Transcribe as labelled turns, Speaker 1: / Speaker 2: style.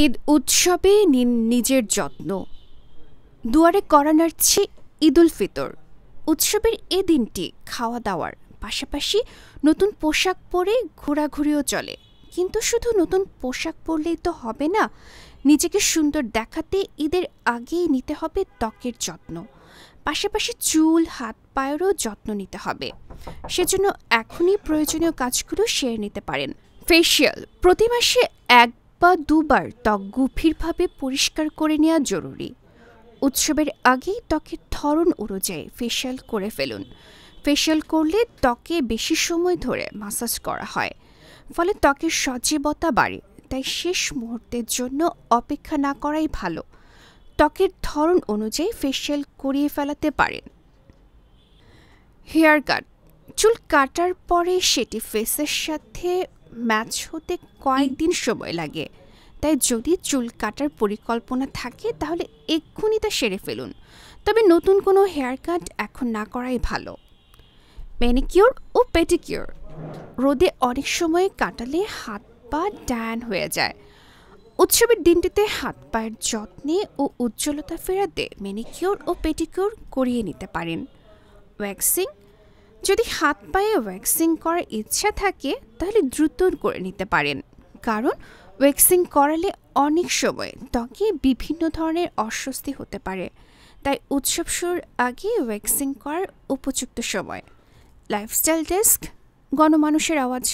Speaker 1: ঈদ উৎসবে নিন নিজের যত্ন। দুয়ারে করা নাড়ছে ঈদ উল ফিতর। উৎসবের এ দিনটি খাওয়া দাওয়ার পাশাপাশি নতুন পোশাক পরে ঘোরাঘুরিও চলে। কিন্তু শুধু নতুন পোশাক পরলেই তো হবে না, নিজেকে সুন্দর দেখাতে ঈদের আগেই নিতে হবে ত্বকের যত্ন। পাশাপাশি চুল হাত পায়েরও যত্ন নিতে হবে। সেজন্য এখনই প্রয়োজনীয় কাজগুলো সেরে নিতে পারেন। ফেসিয়াল প্রতি মাসে 1 বা 2 বার ত্বক গভীরভাবে পরিষ্কার করে নেওয়া জরুরি। উৎসবের আগেই ত্বকের ধরন অনুযায়ী ফেসিয়াল করে ফেলুন। ফেসিয়াল করলে ত্বকে বেশি সময় ধরে মাসাজ করা হয়, ফলে ত্বকের সজীবতা বাড়ে। তাই শেষ মুহূর্তের জন্য অপেক্ষা না করাই ভালো। ত্বকের ধরন অনুযায়ী ফেসিয়াল করিয়ে ফেলাতে পারেন। হেয়ার কাট চুল কাটার পরে সেটি ফেসের সাথে ম্যাচ হতে কয়েকদিন সময় লাগে। তাই যদি চুল কাটার পরিকল্পনা থাকে তাহলে এক্ষুনি তা সেরে ফেলুন। তবে নতুন কোনো হেয়ার কাট এখন না করাই ভালো। ম্যানিকিউর ও পেডিকিউর রোদে অনেক সময় কাটালে হাত পা ট্যান হয়ে যায়। উৎসবের দিনটিতে হাত পায়ের যত্নে ও উজ্জ্বলতা ফেরাতে ম্যানিকিউর ও পেডিকিউর করিয়ে নিতে পারেন। ওয়্যাক্সিং যদি হাত পায়ে ওয়্যাক্সিং করার ইচ্ছা থাকে তাহলে দ্রুত করে নিতে পারেন, কারণ ওয়্যাক্সিং করালে অনেক সময় ত্বকে বিভিন্ন ধরনের অস্বস্তি হতে পারে। তাই উৎসব শুরুর আগে ওয়্যাক্সিং করার উপযুক্ত সময়। লাইফস্টাইল ডেস্ক, গণমানুষের আওয়াজ।